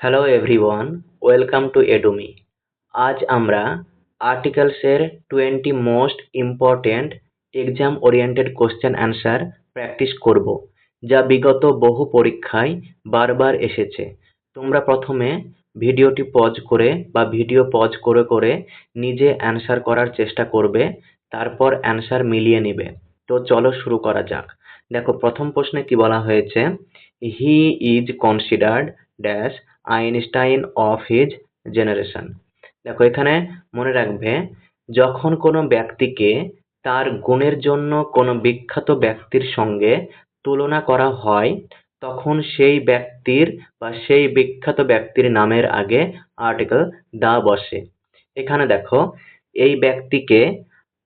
Hello everyone, welcome to Edumi. আজ আমরা আর্টিকেলসের 20 most important exam oriented question answer practice করব, যা বিগত বহু পরীক্ষায় বারবার এসেছে। তোমরা প্রথমে ভিডিও পজ করে করে নিজে অ্যান্সার করার চেষ্টা করবে, তারপর অ্যান্সার মিলিয়ে নিবে। তো চলো শুরু করা যাক। দেখো, প্রথম প্রশ্নে কি বলা হয়েছে? হি is considered dash Einstein of his generation. দেখো, এখানে মনে রাখবে, যখন কোনো ব্যক্তিকে তার গুণের জন্য কোনো বিখ্যাত ব্যক্তির সঙ্গে তুলনা করা হয়, তখন সেই ব্যক্তির বা সেই বিখ্যাত ব্যক্তির নামের আগে আর্টিকেল দা বসে। এখানে দেখো, এই ব্যক্তিকে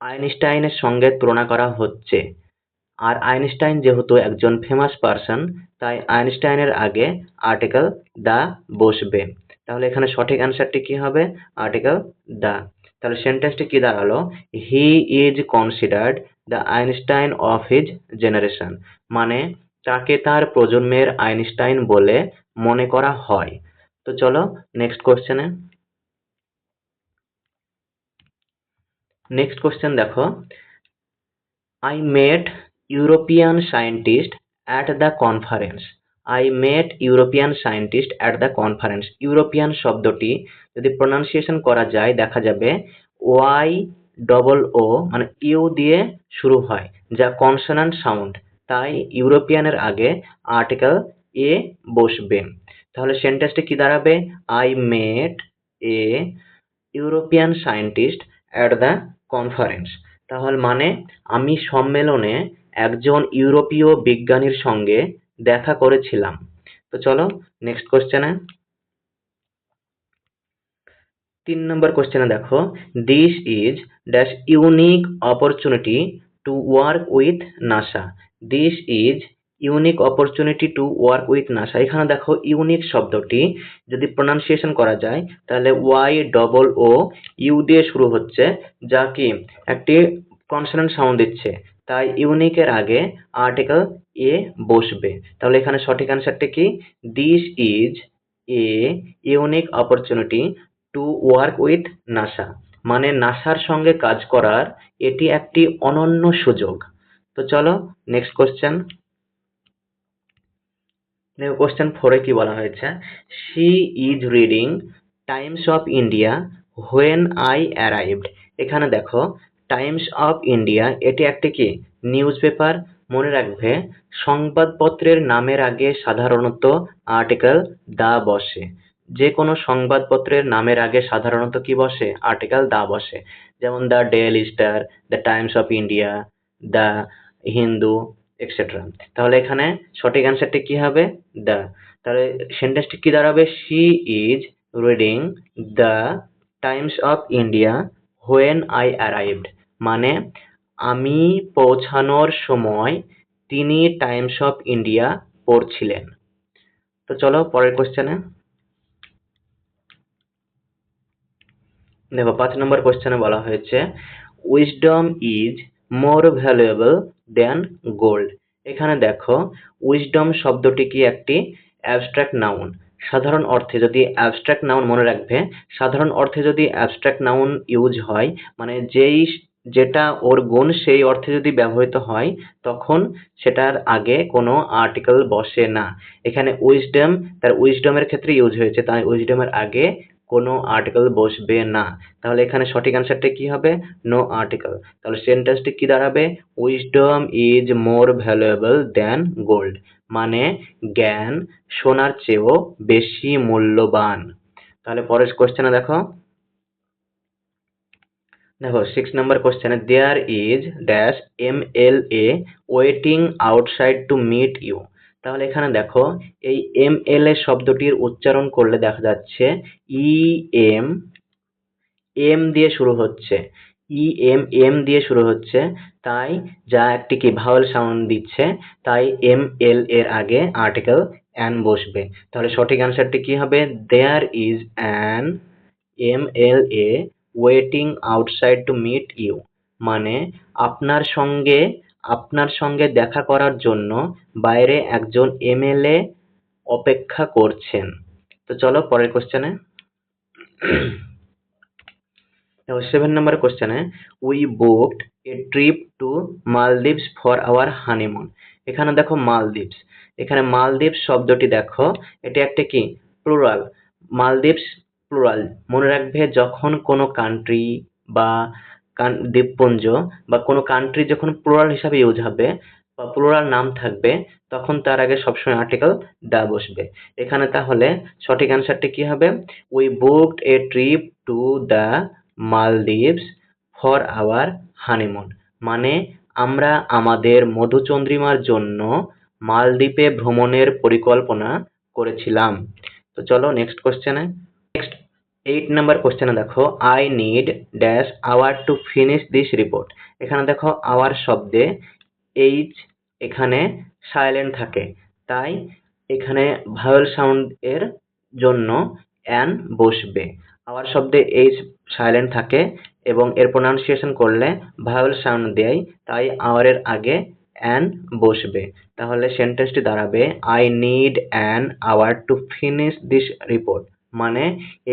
আইনস্টাইনের সঙ্গে তুলনা করা হচ্ছে, আর আইনস্টাইন যেহেতু একজন ফেমাস পারসন, তাই আইনস্টাইনের আগে আর্টিকেল দা বসবে। তাহলে এখানে সঠিক অ্যান্সারটি কি হবে? Article the. তাহলে সেন্টেন্সটি কি দাঁড়ালো? He is considered the Einstein of his generation, মানে তাকে তার প্রজন্মের আইনস্টাইন বলে মনে করা হয়। তো চলো নেক্সট কোশ্চেনে। নেক্সট কোশ্চেন দেখো, I met European scientist at the conference. I met European scientist at the conference. European শব্দটি যদি প্রনাউন্সিয়েশন করা যায়, দেখা যাবে ওয়াই ডবল ও মানে ইউ দিয়ে শুরু হয়, যা কনসোনান্ট সাউন্ড, তাই ইউরোপিয়ানের আগে আর্টিকেল এ বসবে। তাহলে সেন্টেন্সটি কি দাঁড়াবে? I met a European scientist at the conference. তাহলে মানে আমি সম্মেলনে একজন ইউরোপীয় বিজ্ঞানীর সঙ্গে দেখা করেছিলাম। তো চলো নেক্সট কোশ্চেনে। 3 নম্বর কোশ্চেনে দেখো, this is dash unique opportunity to work with NASA. This is unique opportunity to work with NASA. এখানে দেখো, ইউনিক শব্দটি যদি প্রনাউন্সিয়েশন করা যায়, তাহলে ওয়াই ডবল ও ইউ দিয়ে শুরু হচ্ছে, যা কি একটি কনসোনেন্ট সাউন্ড দিচ্ছে, তাই ইউনিকের আগে আর্টিকেল এ বসবে। তাহলে এখানে সঠিক অ্যান্সারটি কি? This is a unique opportunity to work with NASA, মানে নাসার সঙ্গে কাজ করার এটি একটি অনন্য সুযোগ। তো চলো নেক্সট কোশ্চেন। কোশ্চেন 4 কি বলা হয়েছে? She is reading Times of India when I arrived. এখানে দেখো, টাইমস অফ ইন্ডিয়া এটি একটি কি নিউজ পেপার। মনে রাখবে, সংবাদপত্রের নামের আগে সাধারণত আর্টিকেল দা বসে। যে কোনো সংবাদপত্রের নামের আগে সাধারণত কি বসে? আর্টিকেল দা বসে। যেমন the daily star, the Times of India, the Hindu, etcetera. তাহলে এখানে সঠিক অ্যান্সারটি কি হবে? দা। তাহলে সেন্টেন্সটি কি দাঁড়াবে? She is reading the Times of India when I arrived, মানে আমি পৌঁছানোর সময় তিনি টাইমস অফ ইন্ডিয়া পড়ছিলেন। তো চলো পরের কোশ্চেনে। দেখো, 5 নম্বর কোশ্চেনে বলা হয়েছে, wisdom is more valuable then gold. এখানে দেখো, উইজডম শব্দটি কি একটি অ্যাবস্ট্রাক্ট নাউন। সাধারণ অর্থে যদি অ্যাবস্ট্রাক্ট নাউন, মনে রাখবে, সাধারণ অর্থে যদি অ্যাবস্ট্রাক্ট নাউন ইউজ হয়, মানে যেটা ওর গুণ সেই অর্থে যদি ব্যবহৃত হয়, তখন সেটার আগে কোনো আর্টিকেল বসে না। এখানে উইজডম, তার উইজডমের ক্ষেত্রে ইউজ হয়েছে, তাই উইজডমের আগে কোনো আর্টিকেল বসবে না। তাহলে এখানে সঠিক অ্যান্সারটা কি হবে? No article. তাহলে সেন্টেন্সটি কি দাঁড়াবে? Wisdom is more valuable than gold, মানে জ্ঞান সোনার চেয়েও বেশি মূল্যবান। তাহলে পরের কোশ্চেনে দেখো। দেখো, 6 নম্বর কোশ্চেনে, there is dash MLA waiting outside to meet you. তাহলে এখানে দেখো, এই MLA শব্দটির উচ্চারণ করলে দেখা যাচ্ছে এম দিয়ে শুরু হচ্ছে, এম দিয়ে শুরু হচ্ছে, তাই যা একটি কি ভাওয়েল সাউন্ড দিচ্ছে, তাই ML এর আগে আর্টিকেল অ্যান বসবে। তাহলে সঠিক অ্যান্সারটি কি হবে? There is an MLA waiting outside to meet you, মানে আপনার সঙ্গে দেখা করার জন্য বাইরে একজন MLA অপেক্ষা করছেন। তো চলো পরের কোশ্চেনে। 7 নম্বর কোশ্চেনে, we booked a trip to Maldives for our honeymoon. এখানে দেখো মালদ্বীপস, এখানে মালদ্বীপস শব্দটি দেখো, এটি একটা কি প্লুরাল, মালদ্বীপস প্লুরাল। মনে রাখবে যখন কোনো কান্ট্রি বা দ্বীপপুঞ্জ বা কোনো কান্ট্রি যখন প্লুরাল হিসাবে ইউজ হবে বা প্লুরাল নাম থাকবে, তখন তার আগে সবসময় আর্টিকেল দা বসবে। এখানে তাহলে সঠিক অ্যান্সারটি কি হবে? We booked a trip to the Maldives for our honeymoon, মানে আমরা আমাদের মধুচন্দ্রিমার জন্য মালদ্বীপে ভ্রমণের পরিকল্পনা করেছিলাম। তো চলো নেক্সট কোশ্চেনে। নেক্সট 8 নাম্বার কোশ্চেনে দেখো, I need dash our to finish this report. এখানে দেখো আওয়ার শব্দে এইচ এখানে সাইলেন্ট থাকে, তাই এখানে ভাওয়েল সাউন্ড এর জন্য অ্যান বসবে। আওয়ার শব্দে এইচ সাইলেন্ট থাকে এবং এর প্রোনাউন্সিয়েশন করলে ভাওয়েল সাউন্ড দেয়, তাই আওয়ারের আগে অ্যান বসবে। তাহলে সেন্টেন্সটি দাঁড়াবে, I need an hour to finish this report, মানে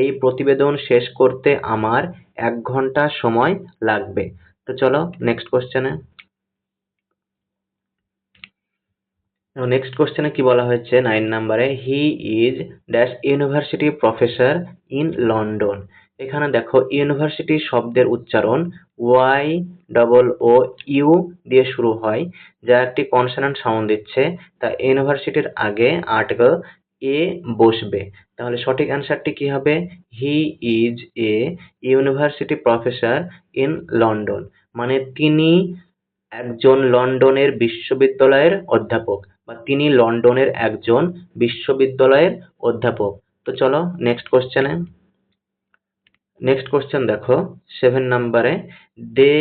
এই প্রতিবেদন শেষ করতে আমার 1 ঘন্টা সময় লাগবে। তো চলো নেক্সট কোশ্চেনে। নেক্সট কোশ্চেনে কি বলা হয়েছে 9 নাম্বারে, he is dash university professor in London. এখানে দেখো ইউনিভার্সিটি শব্দের উচ্চারণ ওয়াই ডবল ও ইউ দিয়ে শুরু হয়, যা একটি কনসোনেন্ট সাউন্ড দিচ্ছে, তা ইউনিভার্সিটির আগে আর্টিকেল এ বসবে। তাহলে সঠিক অ্যান্সারটি কি হবে? He is a university professor in London, মানে তিনি একজন লন্ডনের বিশ্ববিদ্যালয়ের অধ্যাপক বা তিনি লন্ডনের একজন বিশ্ববিদ্যালয়ের অধ্যাপক। তো চলো নেক্সট কোশ্চেনে। নেক্সট কোশ্চেন দেখো 7 নাম্বারে, they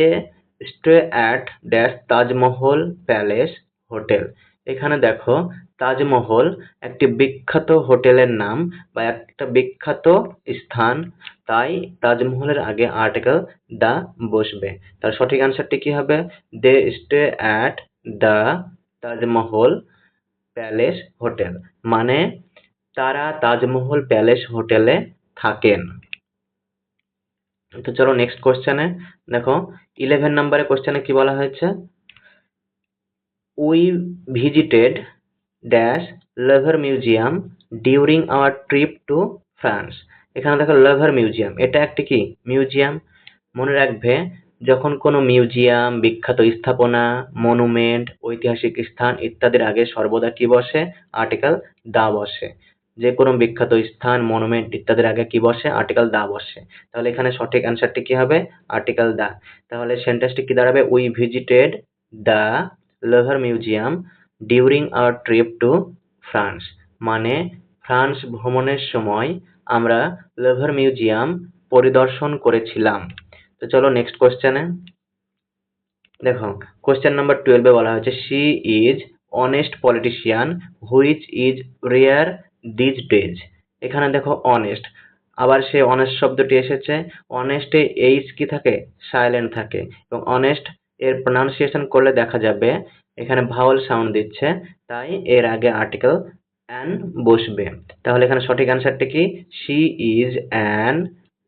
stay at dash Taj Mahal palace hotel. এখানে দেখো তাজমহল একটি বিখ্যাত হোটেলের নাম বা একটা বিখ্যাত স্থান, তাই তাজমহলের আগে আর্টিকেল দা বসবে। তার সঠিক অ্যান্সারটি কি হবে? They stay at the Taj Mahal palace hotel, মানে তারা তাজমহল প্যালেস হোটেলে থাকেন। তো চলো নেক্সট কোশ্চেনে দেখো 11 নম্বরে কোশ্চেনে কি বলা হয়েছে, we visited dash lover museum during our trip to France. এখানে দেখো লাভার মিউজিয়াম, এটা একটি কি মিউজিয়াম। মনে রাখবে যখন কোনো মিউজিয়াম, বিখ্যাত স্থাপনা, মনুমেন্ট, ঐতিহাসিক স্থান ইত্যাদির আগে সর্বদা কি বসে? আর্টিকেল দা বসে। যে কোনো বিখ্যাত স্থান, মনুমেন্ট ইত্যাদির আগে কি বসে? আর্টিকেল দা বসে। তাহলে এখানে সঠিক অ্যান্সারটি কি হবে? Article the. তাহলে সেন্টেন্সটি কি দাঁড়াবে? We visited the Louvre museum during our trip to France, মানে ফ্রান্স ভ্রমণের সময় আমরা লাভার মিউজিয়াম পরিদর্শন করেছিলাম। তো চলো নেক্সট কোশ্চেনে দেখো, কোশ্চেন নাম্বার 12 বলা হয়েছে, she is honest politician which is rare these days. এখানে দেখো অনেস্ট, আবার সে অনেস্ট শব্দটি এসেছে, অনেস্টে এইচ কি থাকে? সাইলেন্ট থাকে, এবং অনেস্ট এর প্রোনাউন্সিয়েশন করলে দেখা যাবে এখানে ভাওয়াল সাউন্ড দিচ্ছে, তাই এর আগে আর্টিকেল অ্যান বসবে। তাহলে এখানে সঠিক অ্যান্সারটি কি? She is an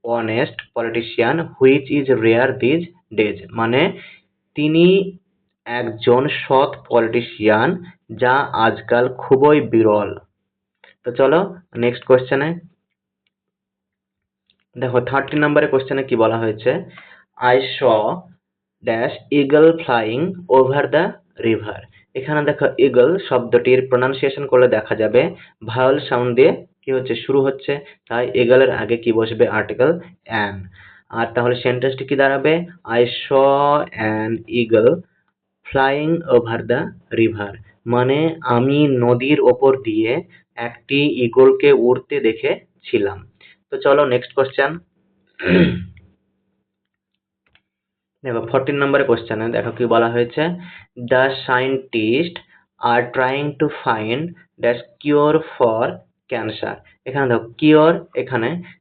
honest politician which is rare these days, মানে তিনি একজন সৎ পলিটিশিয়ান যা আজকাল খুবই বিরল। তো চলো নেক্সট কোশ্চেনে দেখো 13 নম্বরের কোশ্চেনে কি বলা হয়েছে, I saw dash eagle flying over the river. এখানে দেখো ইগল শব্দটির প্রোনাউন্সিয়েশন করলে দেখা যাবে ভাওয়েল সাউন্ড দিয়ে কি হচ্ছে? শুরু হচ্ছে, তাই ইগলের আগে কি বসবে? Article an. আর তাহলে সেন্টেন্সটি কি দাঁড়াবে? I saw an eagle flying over the river, মানে আমি নদীর ওপর দিয়ে একটি ঈগলকে উড়তে দেখেছিলাম। তো চলো নেক্সট কোশ্চেন। দেখো 14 নম্বরের কোশ্চেনে দেখো কি বলা হয়েছে, the scientist are trying to find that cure for cancer. এখানে দেখো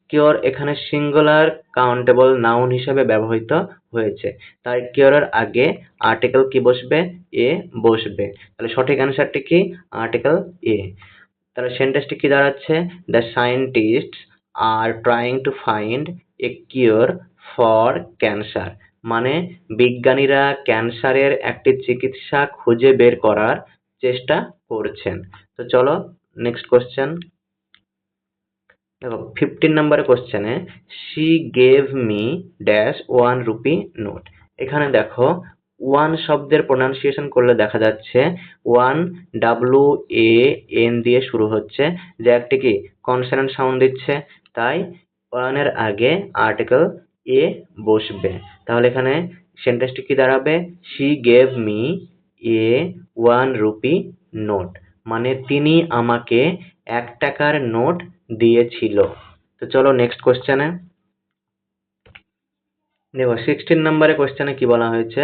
কিওর এখানে সিঙ্গুলার কাউন্টেবল নাউন হিসেবে ব্যবহৃত হয়েছে, তাই কিওরের আগে আর্টিকেল কি বসবে? এ বসবে। তাহলে সঠিক অ্যান্সারটি কি? Article a. তাহলে সেন্টেন্সটি কি দাঁড়াচ্ছে? The scientists are trying to find a cure for cancer. মানে বিজ্ঞানীরা ক্যান্সারের একটি চিকিৎসা খুঁজে বের করার চেষ্টা করছেন। তো চলো নেক্সট কোশ্চেন। দেখো 15 নম্বরের কোশ্চেনে she gave me dash 1 rupee note. এখানে দেখো ওয়ান শব্দের প্রোনাউন্সিয়েশন করলে দেখা যাচ্ছে ওয়ান WAN দিয়ে শুরু হচ্ছে, যে একটি কি কনসোনেন্ট সাউন্ড দিচ্ছে, তাই ওয়ানের আগে আর্টিকেল এ বসবে। তাহলে এখানে সেন্টেন্সটি কি দাঁড়াবে? She gave me a 1 rupee note. মানে তিনি আমাকে 1 টাকার নোট দিয়েছিল। তো চলো নেক্সট কোশ্চেনে। দেখো 16 নম্বরে কোশ্চেনে কি বলা হয়েছে?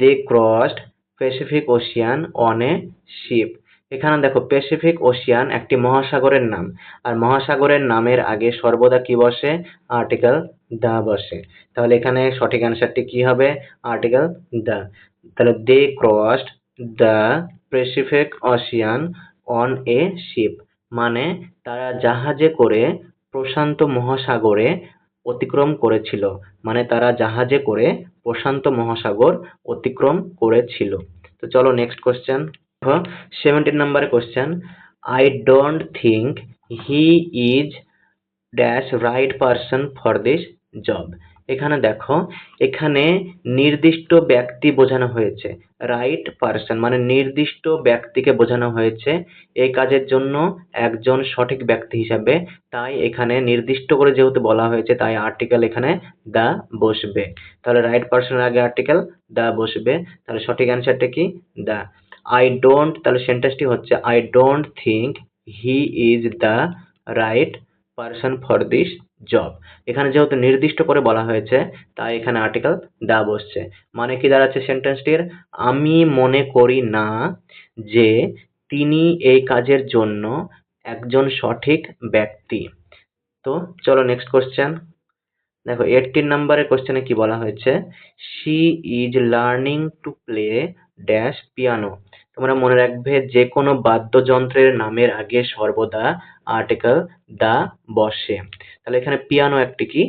They crossed Pacific Ocean on a ship. এখানে দেখো প্যাসিফিক ওশিয়ান একটি মহাসাগরের নাম, আর মহাসাগরের নামের আগে সর্বদা কি বসে? আর্টিকেল দা বসে। তাহলে এখানে সঠিক অ্যান্সারটি কি হবে? Article the. তাহলে they crossed the Pacific Ocean on a ship, মানে তারা জাহাজে করে প্রশান্ত মহাসাগরে অতিক্রম করেছিল। মানে তারা জাহাজে করে প্রশান্ত মহাসাগর অতিক্রম করেছিল। তো চলো নেক্সট কোশ্চেন। 17 নম্বরের question, I don't think he is dash right person for this job. এখানে দেখো এখানে নির্দিষ্ট ব্যক্তি বোঝানো হয়েছে। রাইট পারসন মানে নির্দিষ্ট ব্যক্তিকে বোঝানো হয়েছে এই কাজের জন্য একজন সঠিক ব্যক্তি হিসাবে। তাই এখানে নির্দিষ্ট করে যেহেতু বলা হয়েছে, তাই আর্টিকেল এখানে দা বসবে। তাহলে রাইট পারসনের আগে আর্টিকেল দা বসবে। তাহলে সঠিক অ্যান্সারটা কি? দা। আই ডোন্ট, তাহলে সেন্টেন্সটি হচ্ছে I don't think he is the right person for this job. এখানে যেহেতু নির্দিষ্ট করে বলা হয়েছে, তাই এখানে আর্টিকেল দা বসছে। মানে কি দাঁড়াচ্ছে সেন্টেন্সটির? আমি মনে করি না যে তিনি এই কাজের জন্য একজন সঠিক ব্যক্তি। তো চলো নেক্সট কোশ্চেন। দেখো 18 নম্বরের কোশ্চেনে কি বলা হয়েছে? She is learning to play dash piano. তোমরা মনে রাখবে যে কোনো বাদ্যযন্ত্রের নামের আগে সর্বদা আর্টিকেল দা বসে। তাহলে এখানে পিয়ানো একটি কি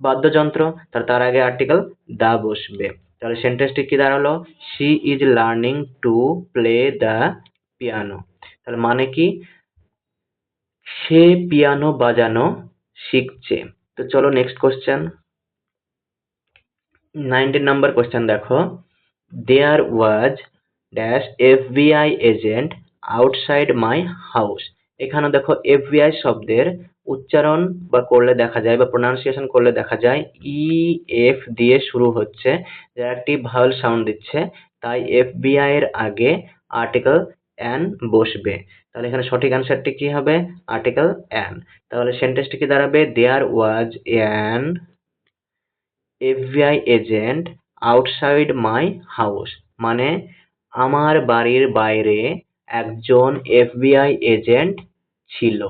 বাদ্যযন্ত্র, তার আগে আর্টিকেল দা বসবে। তাহলে সেন্টেন্সটি কি দাঁড়ালো? She is learning to play the piano. তাহলে মানে কি? সে পিয়ানো বাজানো শিখছে। তো চলো নেক্সট কোশ্চেন। 19 নম্বর কোশ্চেন দেখো, there was dash FBI agent outside my house. এখানে দেখো FBI শব্দের উচ্চারণ বা করলে দেখা যায় বা প্রোনাউন্সিয়েশন করলে দেখা যায় EF দিয়ে শুরু হচ্ছে, যা একটি ভাওয়েল সাউন্ড দিচ্ছে। তাই FBI এর আগে আর্টিকেল অ্যান বসবে। তাহলে এখানে সঠিক অ্যান্সারটি কি হবে? Article an. তাহলে সেন্টেন্সটি কি দাঁড়াবে? There was an FBI agent outside my house. মানে আমার বাড়ির বাইরে একজন FBI এজেন্ট ছিল।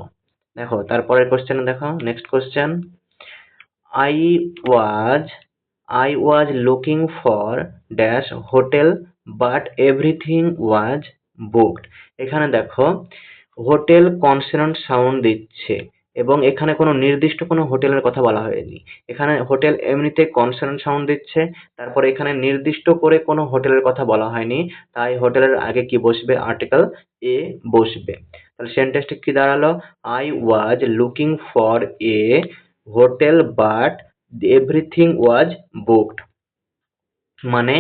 দেখো তারপরের কোশ্চেন দেখো, next question. I was I was looking for dash hotel but everything was booked. এখানে দেখো হোটেল কনসোনেন্ট সাউন্ড দিচ্ছে এবং এখানে কোনো নির্দিষ্ট কোনো হোটেলের কথা বলা হয়নি। এখানে হোটেল এমনিতে কনসোনেন্ট সাউন্ড দিচ্ছে, তারপরে এখানে নির্দিষ্ট করে কোনো হোটেলের কথা বলা হয়নি, তাই হোটেলের আগে কি বসবে? আর্টিকেল এ বসবে। তাহলে সেন্টেন্সটি কি দাঁড়ালো? I was looking for a hotel but everything was booked. মানে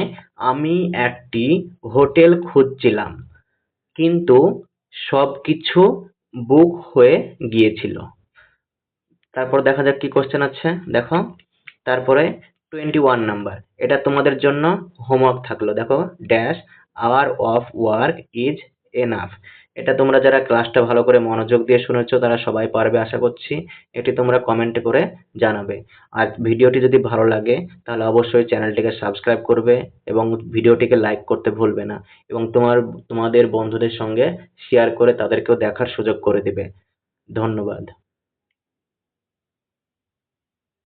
আমি একটি হোটেল খুঁজছিলাম কিন্তু সবকিছু বুক হয়ে গিয়েছিল। তারপর দেখা যাক কি কোশ্চেন আছে। দেখো তারপরে 21 নাম্বার, এটা তোমাদের জন্য হোমওয়ার্ক থাকলো। দেখো dash our of work is enough. এটা তোমরা যারা ক্লাসটা ভালো করে মনোযোগ দিয়ে শুনেছো তারা সবাই পারবে আশা করছি। এটি তোমরা কমেন্টে করে জানাবে। আর ভিডিওটি যদি ভালো লাগে তাহলে অবশ্যই চ্যানেলটিকে সাবস্ক্রাইব করবে এবং ভিডিওটিকে লাইক করতে ভুলবে না, এবং তোমাদের বন্ধুদের সঙ্গে শেয়ার করে তাদেরকেও দেখার সুযোগ করে দিবে। ধন্যবাদ।